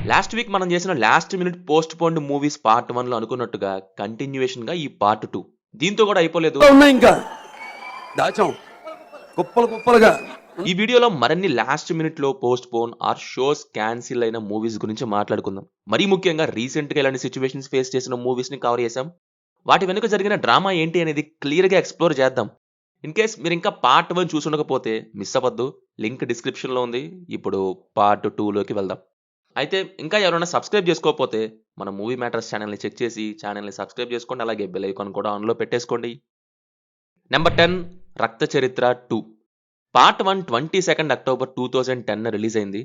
Last week మనం చేసిన last minute postponed movies part 1 లో అనుకున్నట్టుగా కంటిన్యూయేషన్ గా ఈ పార్ట్ 2 దీంతో కూడా అయిపోలేదు. ఉన్నాయి ఇంకా దాచాం కుప్పలు కుప్పలుగా. ఈ వీడియోలో మరిన్ని లాస్ట్ మినిట్ లో postponed or shows cancel అయిన మూవీస్ గురించి మాట్లాడుకుందాం. మరీ ముఖ్యంగా రీసెంట్ గా ఇలాంటి సిచ్యువేషన్స్ ఫేస్ చేసిన మూవీస్ ని కవర్ చేసాం. వాటి వెనుక జరిగిన డ్రామా ఏంటి అనేది క్లియర్ గా ఎక్స్ప్లోర్ చేద్దాం. ఇన్ కేస్ మీరు ఇంకా పార్ట్ 1 చూసుండకపోతే మిస్ అవ్వద్దు, లింక్ డిస్క్రిప్షన్ లో ఉంది. ఇప్పుడు పార్ట్ 2 లోకి వెళ్దాం. అయితే ఇంకా ఎవరైనా సబ్స్క్రైబ్ చేసుకోకపోతే మన మూవీ మ్యాటర్స్ ఛానల్ని చెక్ చేసి ఛానల్ని సబ్స్క్రైబ్ చేసుకోండి. అలాగే బెల్ ఐకాన్ కూడా ఆన్లో పెట్టేసుకోండి. నెంబర్ 10 రక్త చరిత్ర 2 పార్ట్ 1 22 అక్టోబర్ 2010 రిలీజ్ అయింది.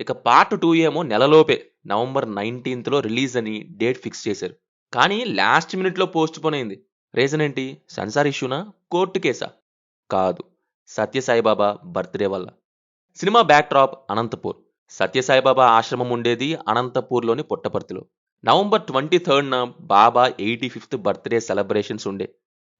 ఇక పార్ట్ 2 ఏమో నెలలోపే నవంబర్ 19th రిలీజ్ అని డేట్ ఫిక్స్ చేశారు. కానీ లాస్ట్ మినిట్లో పోస్ట్ పోన్ అయింది. రీజన్ ఏంటి? సెన్సార్ ఇష్యూనా, కోర్టు కేసా? కాదు, సత్యసాయిబాబా బర్త్డే వల్ల. Cinema backdrop Anantapur. Sathya Sai Baba ఆశ్రమం ఉండేది అనంతపూర్లోని పుట్టపర్తిలో. నవంబర్ 23న బాబా 85th బర్త్డే సెలబ్రేషన్స్ ఉండే.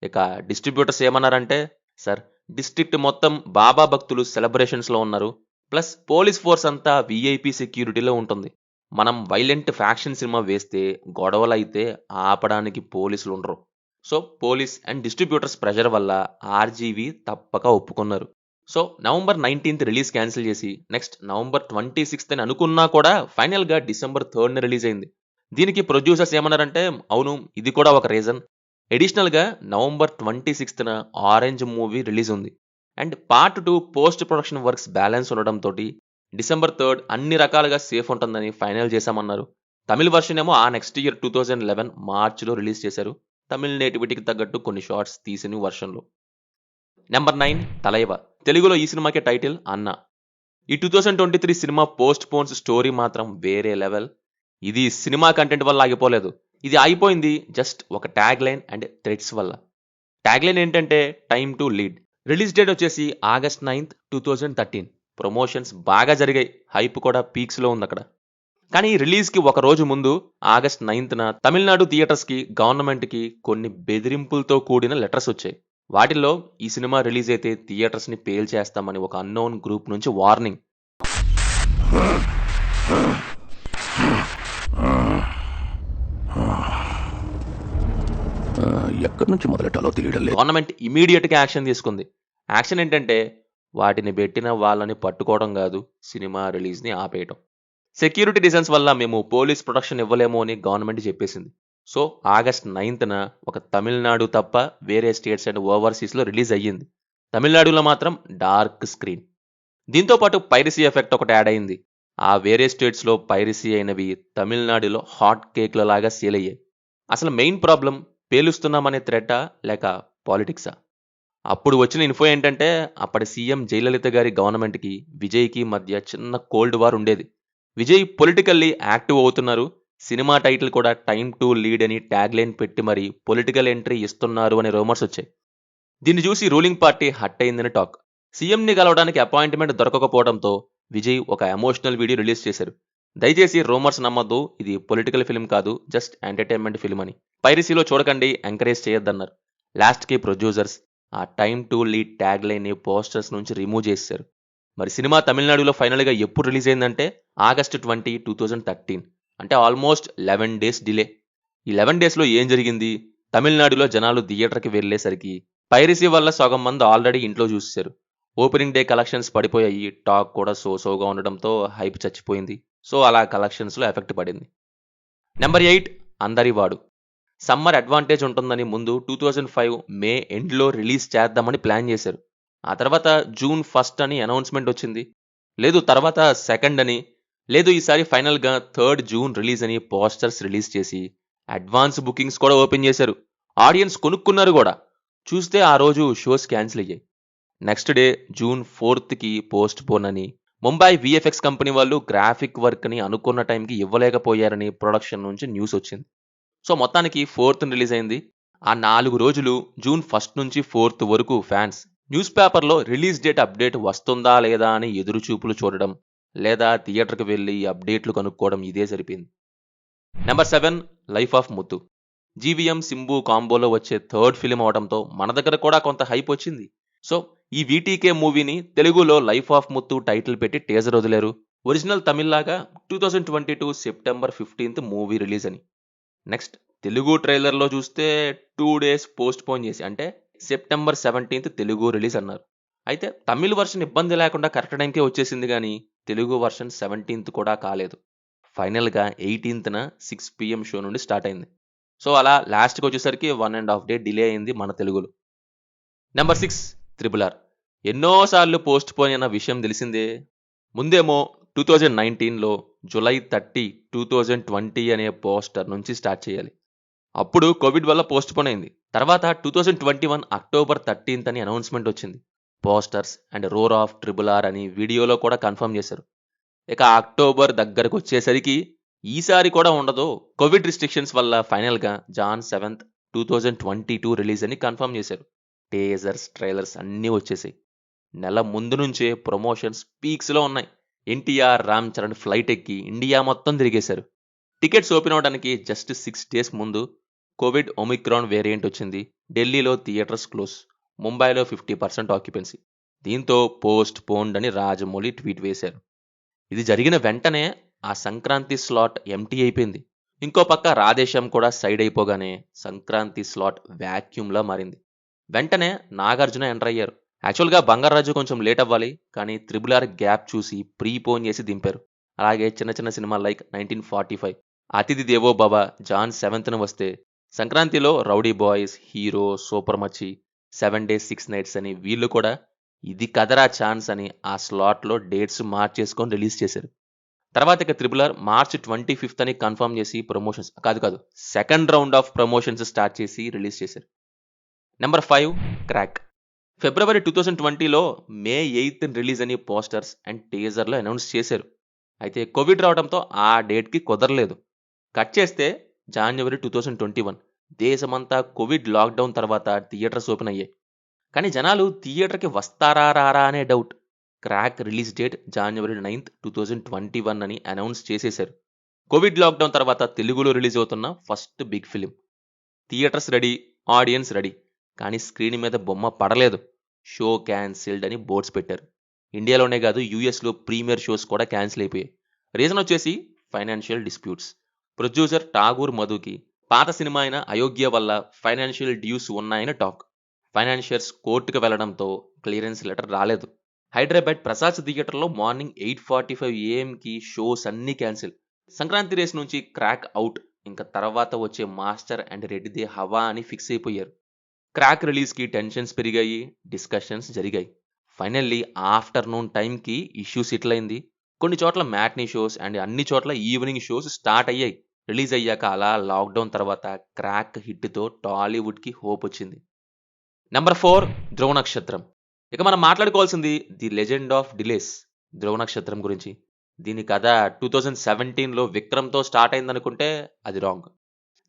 ఇక డిస్ట్రిబ్యూటర్స్ ఏమన్నారంటే, సార్ డిస్ట్రిక్ట్ మొత్తం బాబా భక్తులు సెలబ్రేషన్స్లో ఉన్నారు, ప్లస్ పోలీస్ ఫోర్స్ అంతా విఐపి సెక్యూరిటీలో ఉంటుంది. మనం వైలెంట్ ఫ్యాక్షన్ సినిమా వేస్తే గొడవలు అయితే ఆపడానికి పోలీసులు ఉండరు. So police and distributors pressure వల్ల ఆర్జీవి తప్పక ఒప్పుకున్నారు. So November 19th release cancel చేసి నెక్స్ట్ నవంబర్ 26th అని అనుకున్నా కూడా ఫైనల్గా డిసెంబర్ 3rd రిలీజ్ అయింది. దీనికి ప్రొడ్యూసర్స్ ఏమన్నారంటే, అవును ఇది కూడా ఒక రీజన్. ఎడిషనల్గా November 26th Orange movie release ఉంది. And part 2 post production works balance ఉండడంతో డిసెంబర్ 3rd అన్ని రకాలుగా సేఫ్ ఉంటుందని ఫైనల్ చేశామన్నారు. తమిళ వర్షన్ ఏమో ఆ నెక్స్ట్ ఇయర్ 2011 మార్చిలో రిలీజ్ చేశారు. తమిళ నేటివిటీకి తగ్గట్టు కొన్ని షార్ట్స్ తీసిన వర్షన్లో. నెంబర్ 9 తలైవ. తెలుగులో ఈ సినిమాకే టైటిల్ అన్న. ఈ 2023 సినిమా పోస్ట్ పోన్స్ స్టోరీ మాత్రం వేరే లెవెల్. ఇది సినిమా కంటెంట్ వల్ల ఆగిపోలేదు. ఇది ఆగిపోయింది జస్ట్ ఒక ట్యాగ్ లైన్ అండ్ థ్రెడ్స్ వల్ల. ట్యాగ్ లైన్ ఏంటంటే time to lead. Release date వచ్చేసి August 9th 2013. ప్రమోషన్స్ బాగా జరిగాయి, హైప్ కూడా పీక్స్లో ఉంది అక్కడ. కానీ రిలీజ్కి ఒక రోజు ముందు August 9th తమిళనాడు థియేటర్స్కి గవర్నమెంట్కి కొన్ని బెదిరింపులతో కూడిన లెటర్స్ వచ్చాయి. వాటిల్లో ఈ సినిమా రిలీజ్ అయితే థియేటర్స్ని పేల్ చేస్తామని ఒక అన్నోన్ గ్రూప్ నుంచి వార్నింగ్. ఎక్కడి నుంచి మొదలెట్టాలో తెలియడం లేదు. గవర్నమెంట్ ఇమీడియట్గా యాక్షన్ తీసుకుంది. యాక్షన్ ఏంటంటే వాటిని పెట్టిన వాళ్ళని పట్టుకోవడం కాదు, సినిమా రిలీజ్ని ఆపేయటం. సెక్యూరిటీ రీజన్స్ వల్ల మేము పోలీస్ ప్రొటెక్షన్ ఇవ్వలేమో అని గవర్నమెంట్ చెప్పేసింది. సో August 9th ఒక తమిళనాడు తప్ప వేరే స్టేట్స్ అండ్ ఓవర్సీస్లో రిలీజ్ అయ్యింది. తమిళనాడులో మాత్రం డార్క్ స్క్రీన్. దీంతో పాటు పైరసీ ఎఫెక్ట్ ఒకటి యాడ్ అయింది. ఆ వేరే స్టేట్స్లో పైరసీ అయినవి తమిళనాడులో హాట్ కేక్ల లాగా సేల్ అయ్యాయి. అసలు మెయిన్ ప్రాబ్లం పేలుస్తున్నామనే థ్రెటా లేక పాలిటిక్సా? అప్పుడు వచ్చిన ఇన్ఫో ఏంటంటే, అప్పటి సీఎం జయలలిత గారి గవర్నమెంట్కి విజయ్కి మధ్య చిన్న కోల్డ్ వార్ ఉండేది. విజయ్ పొలిటికల్లీ యాక్టివ్ అవుతున్నారు, సినిమా టైటిల్ కూడా టైమ్ టు లీడ్ అని ట్యాగ్ లైన్ పెట్టి మరీ పొలిటికల్ ఎంట్రీ ఇస్తున్నారు అనే రూమర్స్ వచ్చాయి. దీన్ని చూసి రూలింగ్ పార్టీ హట్ అయిందని టాక్. సీఎంని కలవడానికి అపాయింట్మెంట్ దొరకకపోవడంతో విజయ్ ఒక ఎమోషనల్ వీడియో రిలీజ్ చేశారు. దయచేసి రూమర్స్ నమ్మద్దు, ఇది పొలిటికల్ ఫిల్మ్ కాదు, జస్ట్ ఎంటర్టైన్మెంట్ ఫిల్మ్ అని. పైరసీలో చూడకండి, ఎంకరేజ్ చేయొద్దన్నారు. లాస్ట్కి ప్రొడ్యూసర్స్ ఆ టైమ్ టు లీడ్ ట్యాగ్ లైన్ని పోస్టర్స్ నుంచి రిమూవ్ చేశారు. మరి సినిమా తమిళనాడులో ఫైనల్గా ఎప్పుడు రిలీజ్ అయిందంటే August 20, 2013. అంటే ఆల్మోస్ట్ 11 days డిలే. ఈ 11 daysలో ఏం జరిగింది? తమిళనాడులో జనాలు థియేటర్కి వెళ్ళేసరికి పైరసీ వల్ల సగం మంది ఆల్రెడీ ఇంట్లో చూసేశారు. ఓపెనింగ్ డే కలెక్షన్స్ పడిపోయాయి, టాక్ కూడా సోగా ఉండడంతో హైప్ చచ్చిపోయింది. సో అలా కలెక్షన్స్లో ఎఫెక్ట్ పడింది. నెంబర్ 8 అందరివాడు. సమ్మర్ అడ్వాంటేజ్ ఉంటుందని ముందు 2005 మే ఎండ్లో రిలీజ్ చేద్దామని ప్లాన్ చేశారు. ఆ తర్వాత June 1st అని అనౌన్స్మెంట్ వచ్చింది. లేదు తర్వాత 2nd అని, లేదు ఈసారి ఫైనల్గా 3rd June రిలీజ్ అని పోస్టర్స్ రిలీజ్ చేసి అడ్వాన్స్ బుకింగ్స్ కూడా ఓపెన్ చేశారు. ఆడియన్స్ కొనుక్కున్నారు కూడా. చూస్తే ఆ రోజు షోస్ క్యాన్సిల్ అయ్యాయి. Next day June 4th post phone అని ముంబై విఎఫ్ఎక్స్ కంపెనీ వాళ్ళు గ్రాఫిక్ వర్క్ని అనుకున్న టైంకి ఇవ్వలేకపోయారని ప్రొడక్షన్ నుంచి న్యూస్ వచ్చింది. సో మొత్తానికి 4th రిలీజ్ అయింది. ఆ 4 రోజులు June 1st నుంచి 4th వరకు ఫ్యాన్స్ న్యూస్ పేపర్లో రిలీజ్ డేట్ అప్డేట్ వస్తుందా లేదా అని ఎదురు చూపులు చూడడం, లేదా థియేటర్కి వెళ్ళి అప్డేట్లు కనుక్కోవడం, ఇదే సరిపోయింది. Number 7 life of Muthu. GVM Simbu కాంబోలో వచ్చే 3rd ఫిలిం అవడంతో మన దగ్గర కూడా కొంత హైప్ వచ్చింది. సో ఈ వీటీకే మూవీని తెలుగులో లైఫ్ ఆఫ్ ముత్తు టైటిల్ పెట్టి టీజర్ వదిలేరు. ఒరిజినల్ తమిళ్లాగా 2022 సెప్టెంబర్ 15th మూవీ రిలీజ్ అని. నెక్స్ట్ తెలుగు ట్రైలర్లో చూస్తే 2 days పోస్ట్ పోన్ చేసి అంటే సెప్టెంబర్ 17th తెలుగు రిలీజ్ అన్నారు. అయితే తమిళ్ వర్షన్ ఇబ్బంది లేకుండా కరెక్ట్ టైంకే వచ్చేసింది కానీ తెలుగు వర్షన్ 17th కూడా కాలేదు. ఫైనల్గా 18th 6 PM షో నుండి స్టార్ట్ అయింది. సో అలా లాస్ట్కి వచ్చేసరికి 1.5 day డిలే అయింది మన తెలుగులో. Number 6 RRR. ఎన్నోసార్లు పోస్ట్ పోన్ అయిన విషయం తెలిసిందే. ముందేమో 2019లో July 30, 2020 అనే పోస్టర్ నుంచి స్టార్ట్ చేయాలి. అప్పుడు కోవిడ్ వల్ల పోస్ట్ పోన్ అయింది. తర్వాత 2021 October 13th అని అనౌన్స్మెంట్ వచ్చింది. Posters and roar of RRR అని వీడియోలో కూడా కన్ఫర్మ్ చేశారు. ఇక అక్టోబర్ దగ్గరకు వచ్చేసరికి ఈసారి కూడా ఉండదు, కోవిడ్ రిస్ట్రిక్షన్స్ వల్ల ఫైనల్గా Jan 7th, 2022 రిలీజ్ అని కన్ఫర్మ్ చేశారు. టేజర్స్, ట్రైలర్స్ అన్నీ వచ్చేసాయి. నెల ముందు నుంచే ప్రమోషన్స్ పీక్స్లో ఉన్నాయి. ఎన్టీఆర్, రామ్ చరణ్ ఫ్లైట్ ఎక్కి ఇండియా మొత్తం తిరిగేశారు. టికెట్స్ ఓపెన్ అవడానికి జస్ట్ 6 days ముందు కోవిడ్ ఒమిక్రాన్ వేరియంట్ వచ్చింది. ఢిల్లీలో థియేటర్స్ క్లోజ్, ముంబైలో 50% ఆక్యుపెన్సీ. దీంతో పోస్ట్ పోన్డ్ అని రాజమౌళి ట్వీట్ వేశారు. ఇది జరిగిన వెంటనే ఆ సంక్రాంతి స్లాట్ ఎంటీ అయిపోయింది. ఇంకో పక్క రాధేశ్యామ్ కూడా సైడ్ అయిపోగానే సంక్రాంతి స్లాట్ వ్యాక్యూమ్లా మారింది. వెంటనే నాగార్జున ఎంటర్ అయ్యారు. యాక్చువల్గా బంగారాజు కొంచెం లేట్ అవ్వాలి కానీ RRR గ్యాప్ చూసి ప్రీపోన్ చేసి దింపారు. అలాగే చిన్న చిన్న సినిమా లైక్ 1945, అతిథి దేవో భవ Jan 7th వస్తే సంక్రాంతిలో rowdy boys, hero, super Machi, 7 days 6 nights అని వీళ్ళు కూడా ఇది కదరా ఛాన్స్ అని ఆ స్లాట్లో డేట్స్ మార్చేసుకొని రిలీజ్ చేశారు. తర్వాత ఇక RRR March 25th అని కన్ఫర్మ్ చేసి ప్రమోషన్స్ కాదు second round of promotions start చేసి రిలీజ్ చేశారు. Number 5 crack. February 2020లో May 8th release అని పోస్టర్స్ అండ్ టీజర్లో అనౌన్స్ చేశారు. అయితే కోవిడ్ రావడంతో ఆ డేట్కి కుదరలేదు. కట్ చేస్తే January 2021 దేశమంతా కోవిడ్ లాక్డౌన్ తర్వాత థియేటర్స్ ఓపెన్ అయ్యాయి. కానీ జనాలు థియేటర్కి వస్తారా రారా అనే doubt. Crack release date January 9th, 2021 అని అనౌన్స్ చేసేశారు. కోవిడ్ లాక్డౌన్ తర్వాత తెలుగులో రిలీజ్ అవుతున్న first big film. Theatres ready, audience ready, కానీ స్క్రీన్ మీద బొమ్మ పడలేదు. షో క్యాన్సిల్డ్ అని బోర్డ్స్ పెట్టారు. ఇండియాలోనే కాదు యూఎస్లో ప్రీమియర్ షోస్ కూడా క్యాన్సిల్ అయిపోయాయి. రీజన్ వచ్చేసి ఫైనాన్షియల్ డిస్ప్యూట్స్. ప్రొడ్యూసర్ ఠాగూర్ మధుకి పాత సినిమా అయిన అయోగ్య వల్ల ఫైనాన్షియల్ డ్యూస్ ఉన్నాయని టాక్. ఫైనాన్షియర్స్ కోర్టుకు వెళ్లడంతో క్లియరెన్స్ లెటర్ రాలేదు. హైదరాబాద్ ప్రసాద్ థియేటర్లో మార్నింగ్ 8:45 AM షోస్ అన్నీ క్యాన్సిల్. సంక్రాంతి రేస్ నుంచి క్రాక్ అవుట్, ఇంకా తర్వాత వచ్చే మాస్టర్ అండ్ రెడ్డిదే హవా అని ఫిక్స్ అయిపోయారు. క్రాక్ రిలీజ్కి టెన్షన్స్ పెరిగాయి, డిస్కషన్స్ జరిగాయి. ఫైనల్లీ ఆఫ్టర్నూన్ టైంకి ఇష్యూ సెటిల్ అయింది. కొన్ని చోట్ల మ్యాట్నీ షోస్ అండ్ అన్ని చోట్ల ఈవినింగ్ షోస్ స్టార్ట్ అయ్యాయి. రిలీజ్ అయ్యాక అలా లాక్డౌన్ తర్వాత క్రాక్ హిట్తో టాలీవుడ్కి హోప్ వచ్చింది. నెంబర్ 4 ధ్రువ నక్షత్రం. ఇక మనం మాట్లాడుకోవాల్సింది ది లెజెండ్ ఆఫ్ డిలేస్, ధ్రువ నక్షత్రం గురించి. దీని కథ 2017లో విక్రమ్తో స్టార్ట్ అయిందనుకుంటే అది రాంగ్.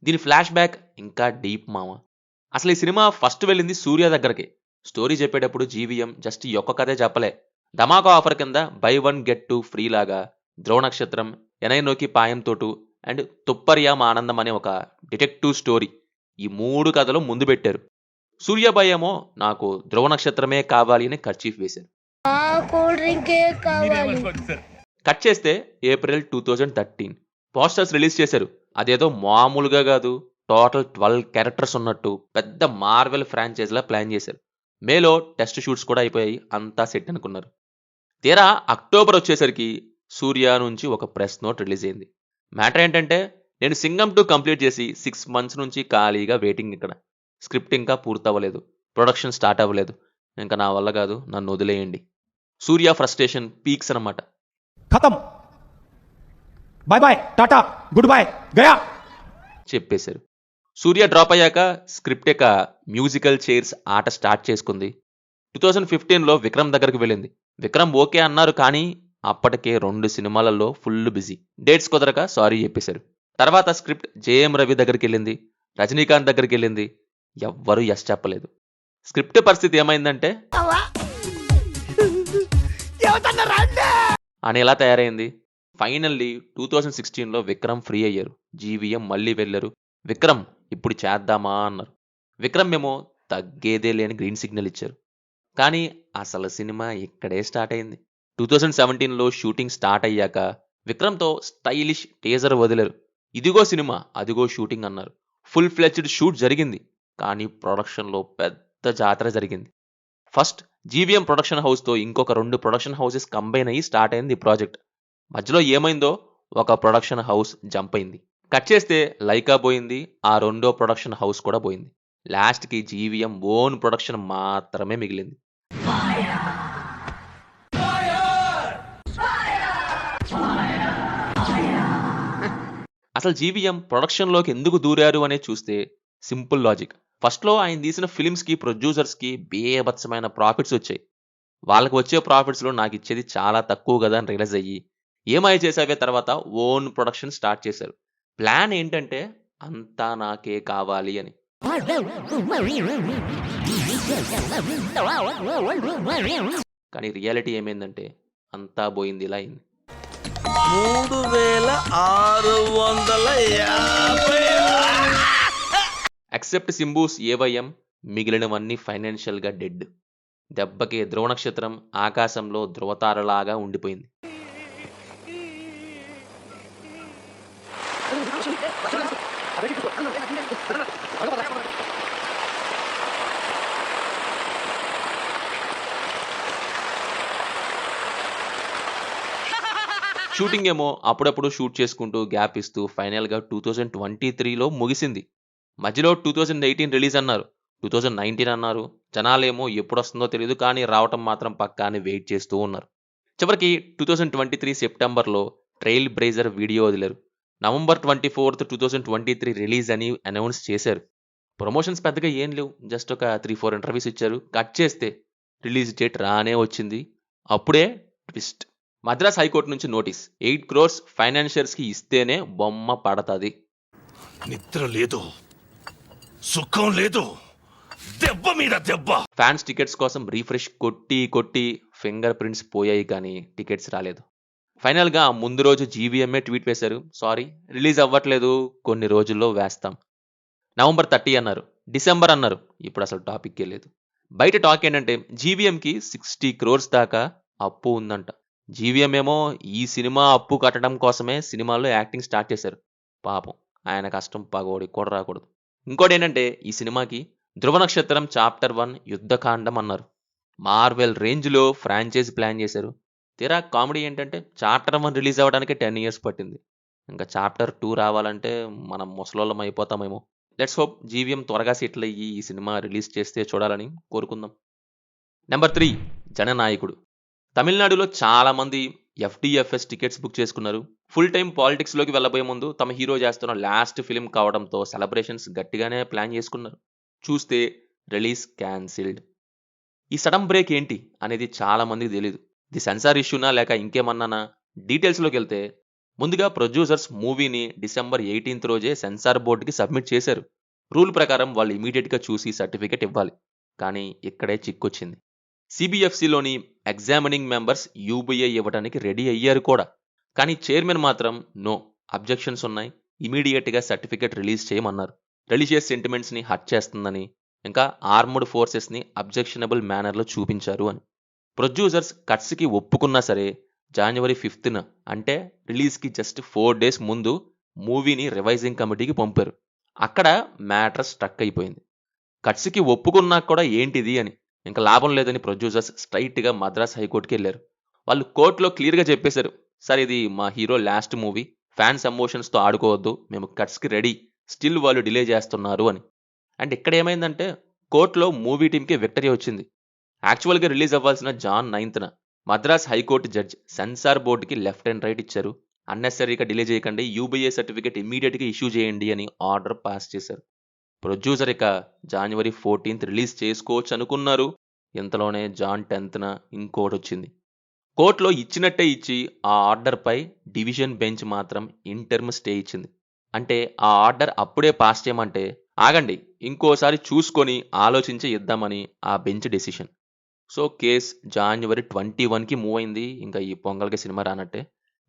దీని ఫ్లాష్ బ్యాక్ ఇంకా డీప్ మామ. అసలు ఈ సినిమా ఫస్ట్ వెళ్ళింది సూర్య దగ్గరికి. స్టోరీ చెప్పేటప్పుడు జీవీఎం జస్ట్ ఈ ఒక్క కథే చెప్పలే. ధమాకా ఆఫర్ కింద buy 1 get 2 ఫ్రీ లాగా ధ్రువ నక్షత్రం, ఎనైనోకి పాయంతోటు అండ్ తుప్పరియాం ఆనందం అనే ఒక డిటెక్టివ్ స్టోరీ, ఈ 3 కథలు ముందు పెట్టారు. సూర్యాబాయ్ ఏమో నాకు ధ్రువ నక్షత్రమే కావాలి అని కర్చీఫ్ వేశారు. కట్ చేస్తే April 2013 పోస్టర్స్ రిలీజ్ చేశారు. అదేదో మామూలుగా కాదు, టోటల్ 12 క్యారెక్టర్స్ ఉన్నట్టు పెద్ద మార్వెల్ ఫ్రాంచైజ్లా ప్లాన్ చేశారు. మేలో టెస్ట్ షూట్స్ కూడా అయిపోయాయి, అంతా సెట్ అనుకున్నారు. తీరా అక్టోబర్ వచ్చేసరికి సూర్య నుంచి ఒక ప్రెస్ నోట్ రిలీజ్ అయింది. మ్యాటర్ ఏంటంటే, నేను సింగం 2 కంప్లీట్ చేసి 6 months నుంచి ఖాళీగా వెయిటింగ్. ఇక్కడ స్క్రిప్ట్ ఇంకా పూర్తవ్వలేదు, ప్రొడక్షన్ స్టార్ట్ అవ్వలేదు, ఇంకా నా వల్ల కాదు, నన్ను వదిలేయండి. సూర్య ఫ్రస్ట్రేషన్ పీక్స్ అనమాట. ఖతం, bye bye, tata, good bye, గయా చెప్పేశారు. సూర్య డ్రాప్ అయ్యాక స్క్రిప్ట్ యొక్క మ్యూజికల్ చైర్స్ ఆట స్టార్ట్ చేసుకుంది. 2015లో విక్రమ్ దగ్గరికి వెళ్ళింది. విక్రమ్ ఓకే అన్నారు, కానీ అప్పటికే 2 సినిమాలలో ఫుల్ బిజీ. డేట్స్ కుదరక సారీ చెప్పేశారు. తర్వాత స్క్రిప్ట్ జేఎం రవి దగ్గరికి వెళ్ళింది, రజనీకాంత్ దగ్గరికి వెళ్ళింది, ఎవ్వరూ ఎస్ చెప్పలేదు. స్క్రిప్ట్ పరిస్థితి ఏమైందంటే అనేలా తయారైంది. ఫైనల్లీ 2016లో విక్రమ్ ఫ్రీ అయ్యారు. జీవీఎం మళ్ళీ వెళ్ళారు. విక్రమ్ ఇప్పుడు చేద్దామా అన్నారు. విక్రమ్ ఏమో తగ్గేదే లేని గ్రీన్ సిగ్నల్ ఇచ్చారు. కానీ అసలు సినిమా ఇక్కడే స్టార్ట్ అయింది. 2017లో షూటింగ్ స్టార్ట్ అయ్యాక విక్రమ్తో స్టైలిష్ టేజర్ వదిలారు. ఇదిగో సినిమా, అదిగో షూటింగ్ అన్నారు. ఫుల్ ఫ్లెడ్జ్డ్ షూట్ జరిగింది. కానీ ప్రొడక్షన్లో పెద్ద జాతర జరిగింది. ఫస్ట్ జీవీఎం ప్రొడక్షన్ హౌస్తో ఇంకొక 2 ప్రొడక్షన్ హౌసెస్ కంబైన్ అయ్యి స్టార్ట్ అయింది ఈ ప్రాజెక్ట్. మధ్యలో ఏమైందో ఒక ప్రొడక్షన్ హౌస్ జంప్ అయింది. కట్ చేస్తే లైకా పోయింది, ఆ రెండో ప్రొడక్షన్ హౌస్ కూడా పోయింది. లాస్ట్కి జీవీఎం ఓన్ ప్రొడక్షన్ మాత్రమే మిగిలింది. అసలు జీవీఎం ప్రొడక్షన్లోకి ఎందుకు దూరారు అనేది చూస్తే సింపుల్ లాజిక్. ఫస్ట్లో ఆయన తీసిన ఫిలిమ్స్కి ప్రొడ్యూసర్స్కి బేభత్సమైన ప్రాఫిట్స్ వచ్చాయి. వాళ్ళకి వచ్చే ప్రాఫిట్స్లో నాకు ఇచ్చేది చాలా తక్కువ కదా అని రియలైజ్ అయ్యి ఏమై చేసావే తర్వాత ఓన్ ప్రొడక్షన్ స్టార్ట్ చేశారు. ప్లాన్ ఏంటంటే అంతా నాకే కావాలి అని. కానీ రియాలిటీ ఏమైందంటే అంతా పోయింది ఇలా అయింది. 3650 ఎక్సెప్ట్ సింబూస్ ఏవైఎం మిగిలినవన్నీ ఫైనాన్షియల్గా డెడ్. దెబ్బకి ధ్రువ నక్షత్రం ఆకాశంలో ధ్రువతారలాగా ఉండిపోయింది. షూటింగ్ ఏమో అప్పుడప్పుడు షూట్ చేసుకుంటూ గ్యాప్ ఇస్తూ ఫైనల్గా 2023లో ముగిసింది. మధ్యలో 2018 రిలీజ్ అన్నారు, 2019 అన్నారు. జనాలేమో ఎప్పుడు వస్తుందో తెలియదు, కానీ రావటం మాత్రం పక్కా అని వెయిట్ చేస్తూ ఉన్నారు. చివరికి 2023 సెప్టెంబర్లో ట్రైల్ బ్రేజర్ వీడియో వదిలారు. నవంబర్ 24th 2023 రిలీజ్ అని అనౌన్స్ చేశారు. ప్రమోషన్స్ పెద్దగా ఏం లేవు, జస్ట్ ఒక 3-4 ఇంటర్వ్యూస్ ఇచ్చారు. కట్ చేస్తే రిలీజ్ డేట్ రానే వచ్చింది. అప్పుడే ట్విస్ట్. మద్రాస్ హైకోర్టు నుంచి నోటీస్, 8 crores ఫైనాన్షియర్స్కి ఇస్తేనే బొమ్మ పడతది. నిద్ర లేదు, సుఖం లేదు, దెబ్బ మీద దెబ్బ. ఫ్యాన్స్ టికెట్స్ కోసం రీఫ్రెష్ కొట్టి ఫింగర్ ప్రింట్స్ పోయాయి, కానీ టికెట్స్ రాలేదు. ఫైనల్గా ముందు రోజు జీవీఎంఏ ట్వీట్ వేశారు, సారీ రిలీజ్ అవ్వట్లేదు, కొన్ని రోజుల్లో వేస్తాం. నవంబర్ 30 అన్నారు, డిసెంబర్ అన్నారు, ఇప్పుడు అసలు టాపిక్కే లేదు. బయట టాక్ ఏంటంటే జీవీఎంకి 60 crores దాకా అప్పు ఉందంట. జీవీఎం ఏమో ఈ సినిమా అప్పు కట్టడం కోసమే సినిమాల్లో యాక్టింగ్ స్టార్ట్ చేశారు. పాపం ఆయన కష్టం పగోడి కూడా రాకూడదు. ఇంకోటి ఏంటంటే ఈ సినిమాకి ధ్రువ నక్షత్రం చాప్టర్ 1 యుద్ధకాండం అన్నారు. మార్వెల్ రేంజ్లో ఫ్రాంచైజ్ ప్లాన్ చేశారు. తీరా కామెడీ ఏంటంటే చాప్టర్ 1 రిలీజ్ అవ్వడానికి 10 years పట్టింది. ఇంకా చాప్టర్ 2 రావాలంటే మనం ముసలోళ్ళం అయిపోతామేమో. లెట్స్ హోప్ జీవీఎం త్వరగా సెటిల్ అయ్యి ఈ సినిమా రిలీజ్ చేస్తే చూడాలని కోరుకుందాం. నెంబర్ 3 జననాయకుడు. తమిళనాడులో చాలామంది ఎఫ్డిఎఫ్ఎస్ టికెట్స్ బుక్ చేసుకున్నారు. ఫుల్ టైం పాలిటిక్స్లోకి వెళ్ళబోయే ముందు తమ హీరో చేస్తున్న లాస్ట్ ఫిలిం కావడంతో సెలబ్రేషన్స్ గట్టిగానే ప్లాన్ చేసుకున్నారు. చూస్తే రిలీజ్ క్యాన్సిల్డ్. ఈ సడన్ బ్రేక్ ఏంటి అనేది చాలామందికి తెలియదు. ఇది సెన్సార్ ఇష్యూనా లేక ఇంకేమన్నానా? డీటెయిల్స్లోకి వెళ్తే ముందుగా ప్రొడ్యూసర్స్ మూవీని December 18th రోజే సెన్సార్ బోర్డుకి సబ్మిట్ చేశారు. రూల్ ప్రకారం వాళ్ళు ఇమీడియట్గా చూసి సర్టిఫికెట్ ఇవ్వాలి. కానీ ఇక్కడే చిక్కొచ్చింది. సిబిఎఫ్సిలోని ఎగ్జామినింగ్ మెంబర్స్ యూబీఐ ఇవ్వడానికి రెడీ అయ్యారు కూడా. కానీ చైర్మన్ మాత్రం నో, అబ్జెక్షన్స్ ఉన్నాయి, ఇమీడియట్గా సర్టిఫికెట్ రిలీజ్ చేయమన్నారు. రిలీజియస్ సెంటిమెంట్స్ని హర్ట్ చేస్తుందని, ఇంకా ఆర్మ్డ్ ఫోర్సెస్ని అబ్జెక్షనబుల్ మేనర్లో చూపించారు అని. ప్రొడ్యూసర్స్ కట్స్కి ఒప్పుకున్నా సరే January 5th అంటే రిలీజ్కి జస్ట్ 4 days ముందు మూవీని రివైజింగ్ కమిటీకి పంపారు. అక్కడ మ్యాటర్ స్ట్రక్ అయిపోయింది. కట్స్కి ఒప్పుకున్నా కూడా ఏంటిది అని. ఇంకా లాభం లేదని ప్రొడ్యూసర్స్ స్ట్రైట్గా మద్రాస్ హైకోర్టుకి వెళ్ళారు. వాళ్ళు కోర్టులో క్లియర్గా చెప్పేశారు, సార్ ఇది మా హీరో లాస్ట్ మూవీ, ఫ్యాన్స్ ఎమోషన్స్తో ఆడుకోవద్దు, మేము కట్స్కి రెడీ, స్టిల్ వాళ్ళు డిలే చేస్తున్నారు అని. అండ్ ఇక్కడ ఏమైందంటే కోర్టులో మూవీ టీంకి విక్టరీ వచ్చింది. యాక్చువల్గా రిలీజ్ అవ్వాల్సిన June 9th Madras high court judge censor బోర్డుకి లెఫ్ట్ అండ్ రైట్ ఇచ్చారు. అన్నెసరీగా డిలే చేయకండి, యూబీఏ సర్టిఫికేట్ ఇమీడియట్గా ఇష్యూ చేయండి అని ఆర్డర్ పాస్ చేశారు. ప్రొడ్యూసర్ ఇక January 14th రిలీజ్ చేసుకోవచ్చు అనుకున్నారు. ఇంతలోనే June 10th ఇంకోటి వచ్చింది. కోర్టులో ఇచ్చినట్టే ఇచ్చి ఆ ఆర్డర్పై డివిజన్ బెంచ్ మాత్రం ఇంటర్మ్ స్టే ఇచ్చింది. అంటే ఆ ఆర్డర్ అప్పుడే పాస్ చేయమంటే ఆగండి, ఇంకోసారి చూసుకొని ఆలోచించి ఇద్దామని ఆ bench decision. So case January 21కి మూవ్ అయింది. ఇంకా ఈ పొంగల్కి సినిమా రానట్టే.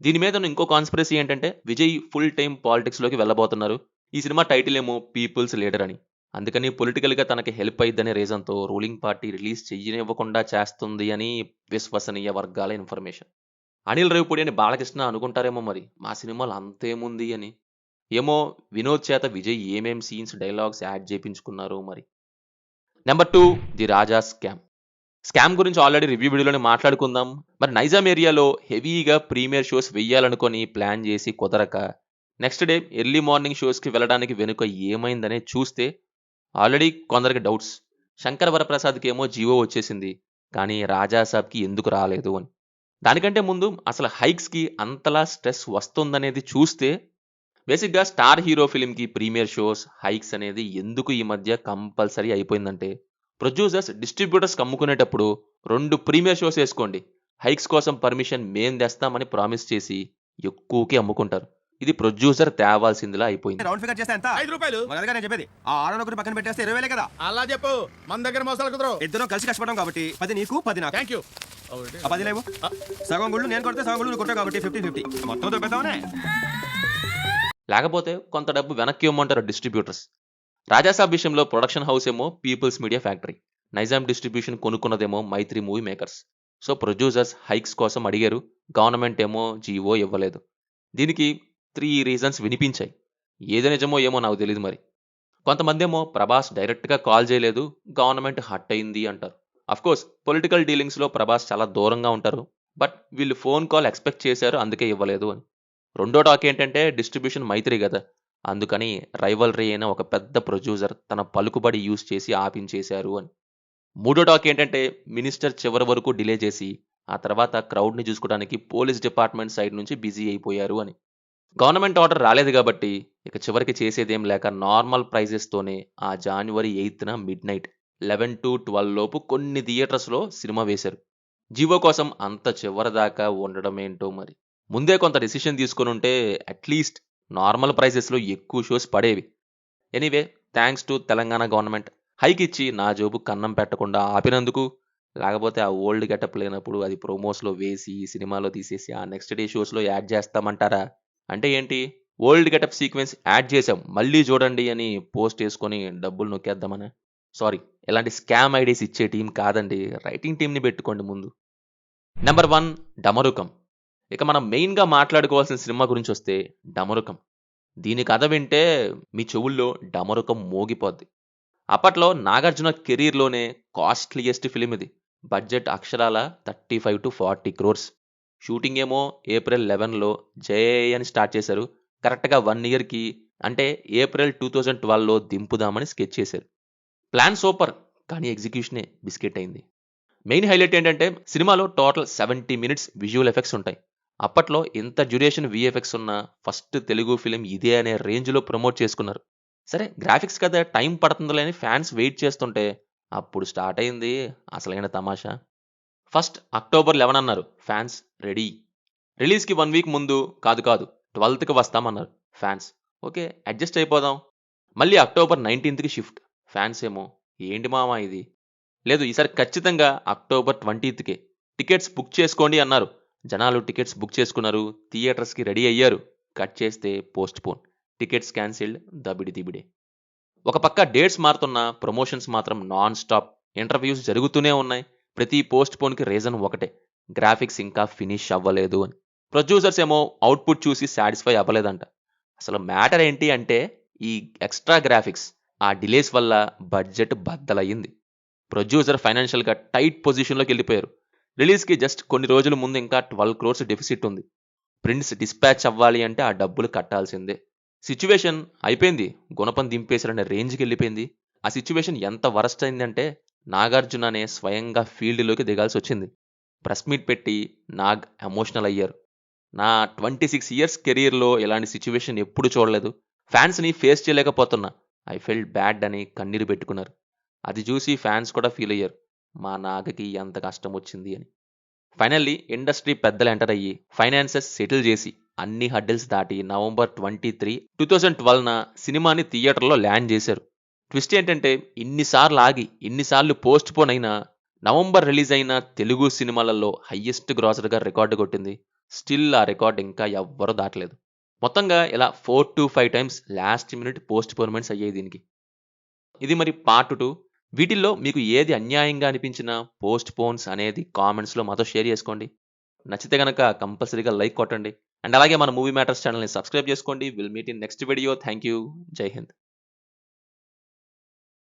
దీని మీద ఇంకో కాన్స్పిరసీ ఏంటంటే విజయ్ ఫుల్ టైం పాలిటిక్స్లోకి వెళ్ళబోతున్నారు. ఈ సినిమా టైటిల్ ఏమో పీపుల్స్ లీడర్ అని. అందుకని పొలిటికల్గా తనకి హెల్ప్ అయ్యిద్దనే రీజన్తో రూలింగ్ పార్టీ రిలీజ్ చెయ్యనివ్వకుండా చేస్తుంది అని విశ్వసనీయ వర్గాల ఇన్ఫర్మేషన్. అనిల్ రావిపూడి అని బాలకృష్ణ అనుకుంటారేమో మరి మా సినిమాలు అంతేముంది అని. ఏమో వినోద్ చేత విజయ్ ఏమేం సీన్స్ డైలాగ్స్ యాడ్ చేయించుకున్నారు మరి. Number 2 the Raja scam. Scam గురించి ఆల్రెడీ రివ్యూ వీడియోలోనే మాట్లాడుకుందాం. మరి నైజాం ఏరియాలో హెవీగా ప్రీమియర్ షోస్ వెయ్యాలనుకొని ప్లాన్ చేసి కుదరక నెక్స్ట్ డే ఎర్లీ మార్నింగ్ షోస్కి వెళ్ళడానికి వెనుక ఏమైందనే చూస్తే ఆల్రెడీ కొందరికి డౌట్స్. శంకర్ వరప్రసాద్కి ఏమో జీవో వచ్చేసింది, కానీ రాజాసాబ్కి ఎందుకు రాలేదు అని. దానికంటే ముందు అసలు హైక్స్కి అంతలా స్ట్రెస్ వస్తుందనేది చూస్తే బేసిక్గా స్టార్ హీరో ఫిలింకి ప్రీమియర్ షోస్ హైక్స్ అనేది ఎందుకు ఈ మధ్య కంపల్సరీ అయిపోయిందంటే ప్రొడ్యూసర్స్ డిస్ట్రిబ్యూటర్స్కి అమ్ముకునేటప్పుడు 2 ప్రీమియర్ షోస్ వేసుకోండి, హైక్స్ కోసం పర్మిషన్ మేం తెస్తామని ప్రామిస్ చేసి ఎక్కువకి అమ్ముకుంటారు. ఇది ప్రొడ్యూసర్ తేవాల్సిందిలా అయిపోయింది. రౌండ్ ఫిగర్ చేస్తే ఎంత? 5 రూపాయలు. మరి నేను చెప్పేది ఆ 6 పక్కన పెట్టేస్తే 20,000 కదా. అలా చెప్పు, మన దగ్గర మోసాలు కుదరవు. ఇద్దరం కలిసి కష్టపడడం కాబట్టి 10 నీకు 10 నాకు. Thank you. ఆ 10 లేవు. సగం గుళ్ళు నేను కొడితే సగం గుళ్ళు నువ్వు కొట్టావు కాబట్టి 50-50 మొత్తం దొబ్బేద్దామనే. లేకపోతే కొంత డబ్బు వెనక్కి ఇవ్వమంటారు డిస్ట్రిబ్యూటర్స్. రాజాసాబ్ విషయంలో ప్రొడక్షన్ హౌస్ ఏమో People's Media Factory, Nizam distribution కొనుక్కున్నదేమో Mythri movie makers. So producers hikes కోసం అడిగారు, గవర్నమెంట్ ఏమో జీవో ఇవ్వలేదు. దీనికి 3 రీజన్స్ వినిపించాయి. ఏది నిజమో ఏమో నాకు తెలియదు మరి. కొంతమంది ఏమో ప్రభాస్ డైరెక్ట్గా కాల్ చేయలేదు, గవర్నమెంట్ హట్ అయింది అంటారు. అఫ్కోర్స్ పొలిటికల్ డీలింగ్స్లో ప్రభాస్ చాలా దూరంగా ఉంటారు, బట్ వీళ్ళు ఫోన్ కాల్ ఎక్స్పెక్ట్ చేశారు అందుకే ఇవ్వలేదు అని. రెండో టాక్ ఏంటంటే డిస్ట్రిబ్యూషన్ మైత్రి కదా, అందుకని రైవల్రీ అయిన ఒక పెద్ద ప్రొడ్యూసర్ తన పలుకుబడి యూజ్ చేసి ఆపించేశారు అని. మూడో టాక్ ఏంటంటే మినిస్టర్ చివరి వరకు డిలే చేసి ఆ తర్వాత క్రౌడ్ని చూసుకోవడానికి పోలీస్ డిపార్ట్మెంట్ సైడ్ నుంచి బిజీ అయిపోయారు అని. గవర్నమెంట్ ఆర్డర్ రాలేదు కాబట్టి ఇక చివరికి చేసేదేం లేక నార్మల్ ప్రైజెస్తోనే ఆ January 8న మిడ్నైట్ 11 to 12 లోపు కొన్ని థియేటర్స్లో సినిమా వేశారు. జీవో కోసం అంత చివరిదాకా ఉండడం ఏంటో మరి. ముందే కొంత డెసిషన్ తీసుకొని ఉంటే అట్లీస్ట్ నార్మల్ ప్రైజెస్లో ఎక్కువ షోస్ పడేవి. Anyway, thanks to Telangana government hike ఇచ్చి నా జోబు కన్నం పెట్టకుండా ఆపినందుకు. లేకపోతే ఆ ఓల్డ్ గెటప్ లేనప్పుడు అది ప్రోమోస్లో వేసి సినిమాలో తీసేసి ఆ నెక్స్ట్ డే షోస్లో యాడ్ చేస్తామంటారా? అంటే ఏంటి, ఓల్డ్ గెటప్ సీక్వెన్స్ యాడ్ చేసాం మళ్ళీ చూడండి అని పోస్ట్ వేసుకొని డబ్బులు నొక్కేద్దామనా? సారీ, ఇలాంటి స్కామ్ ఐడీస్ ఇచ్చే టీం కాదండి, రైటింగ్ టీంని పెట్టుకోండి ముందు. నెంబర్ 1 డమరుకం. ఇక మనం మెయిన్గా మాట్లాడుకోవాల్సిన సినిమా గురించి వస్తే డమరుకం. దీని కథ వింటే మీ చెవుల్లో డమరుకం మోగిపోద్ది. అప్పట్లో నాగార్జున కెరీర్లోనే కాస్ట్లీయెస్ట్ ఫిలిం ఇది. బడ్జెట్ అక్షరాల 35 to 40 crores. షూటింగ్ ఏమో April 11లో జే అని స్టార్ట్ చేశారు. కరెక్ట్గా 1 yearకి అంటే April 2012లో దింపుదామని స్కెచ్ చేశారు. ప్లాన్ సూపర్, కానీ ఎగ్జిక్యూషనే బిస్కెట్ అయింది. మెయిన్ హైలైట్ ఏంటంటే సినిమాలో టోటల్ 70 minutes విజువల్ ఎఫెక్ట్స్ ఉంటాయి. అప్పట్లో ఇంత డ్యూరేషన్ విఎఫ్ఎక్స్ ఉన్న ఫస్ట్ తెలుగు ఫిలిం ఇదే అనే రేంజ్లో ప్రమోట్ చేసుకున్నారు. సరే గ్రాఫిక్స్ కదా టైం పడుతుందిలే అని ఫ్యాన్స్ వెయిట్ చేస్తుంటే అప్పుడు స్టార్ట్ అయింది అసలైన తమాషా. ఫస్ట్ October 11 అన్నారు, ఫ్యాన్స్ రెడీ. రిలీజ్కి 1 week ముందు కాదు 12th వస్తామన్నారు ఫ్యాన్స్. ఓకే అడ్జస్ట్ అయిపోదాం. మళ్ళీ October 19th షిఫ్ట్. ఫ్యాన్స్ ఏమో ఏంటి మామా ఇది, లేదు ఈసారి ఖచ్చితంగా October 20th టికెట్స్ బుక్ చేసుకోండి అన్నారు. జనాలు టికెట్స్ బుక్ చేసుకున్నారు, థియేటర్స్కి రెడీ అయ్యారు. కట్ చేస్తే పోస్ట్ పోన్, టికెట్స్ క్యాన్సిల్డ్, దబిడి దిబిడే. ఒక పక్క డేట్స్ మారుతున్న, ప్రమోషన్స్ మాత్రం నాన్ స్టాప్, ఇంటర్వ్యూస్ జరుగుతూనే ఉన్నాయి. ప్రతి పోస్ట్ పోన్కి రీజన్ ఒకటే, గ్రాఫిక్స్ ఇంకా ఫినిష్ అవ్వలేదు అని. ప్రొడ్యూసర్స్ ఏమో అవుట్పుట్ చూసి సాటిస్ఫై అవ్వలేదంట. అసలు మ్యాటర్ ఏంటి అంటే ఈ ఎక్స్ట్రా గ్రాఫిక్స్, ఆ డిలేస్ వల్ల బడ్జెట్ బద్దలయ్యింది. ప్రొడ్యూసర్ ఫైనాన్షియల్గా టైట్ పొజిషన్లోకి వెళ్ళిపోయారు. రిలీజ్కి జస్ట్ కొన్ని రోజుల ముందు ఇంకా 12 crores డెఫిసిట్ ఉంది. ప్రింట్స్ డిస్పాచ్ అవ్వాలి అంటే ఆ డబ్బులు కట్టాల్సిందే. సిచ్యువేషన్ అయిపోయింది, గుణపం దింపేశారనే రేంజ్కి వెళ్ళిపోయింది. ఆ సిచ్యువేషన్ ఎంత వరస్ట్ అయిందంటే నాగార్జుననే స్వయంగా ఫీల్డ్లోకి దిగాల్సి వచ్చింది. ప్రెస్ మీట్ పెట్టి నాగ్ ఎమోషనల్ అయ్యారు. నా 26 years కెరీర్లో ఇలాంటి సిచ్యువేషన్ ఎప్పుడు చూడలేదు, ఫ్యాన్స్ని ఫేస్ చేయలేకపోతున్నా, ఐ ఫెల్ట్ బ్యాడ్ అని కన్నీరు పెట్టుకున్నారు. అది చూసి ఫ్యాన్స్ కూడా ఫీల్ అయ్యారు, మా నాగకి ఎంత కష్టం వచ్చింది అని. ఫైనల్లీ ఇండస్ట్రీ పెద్దలు ఎంటర్ అయ్యి ఫైనాన్సెస్ సెటిల్ చేసి అన్ని హడ్డిల్స్ దాటి November 23, 2012న సినిమాని థియేటర్లో ల్యాండ్ చేశారు. ట్విస్ట్ ఏంటంటే ఇన్నిసార్లు ఆగి ఇన్నిసార్లు పోస్ట్ పోన్ అయినా నవంబర్ రిలీజ్ అయిన తెలుగు సినిమాలలో హయ్యెస్ట్ గ్రాసర్గా రికార్డు కొట్టింది. స్టిల్ ఆ రికార్డ్ ఇంకా ఎవ్వరూ దాటలేదు. మొత్తంగా ఇలా 4 to 5 times last minute postponements అయ్యాయి దీనికి. ఇది మరి పార్ట్ 2. వీటిల్లో మీకు ఏది అన్యాయంగా అనిపించినా పోస్ట్ పోన్స్ అనేది కామెంట్స్లో మాతో షేర్ చేసుకోండి. నచ్చితే గనక కంపల్సరీగా లైక్ కొట్టండి. అండ్ అలాగే మన మూవీ మ్యాటర్స్ ఛానల్ని సబ్స్క్రైబ్ చేసుకోండి. Will meet in next video. Thank you. జై హింద్.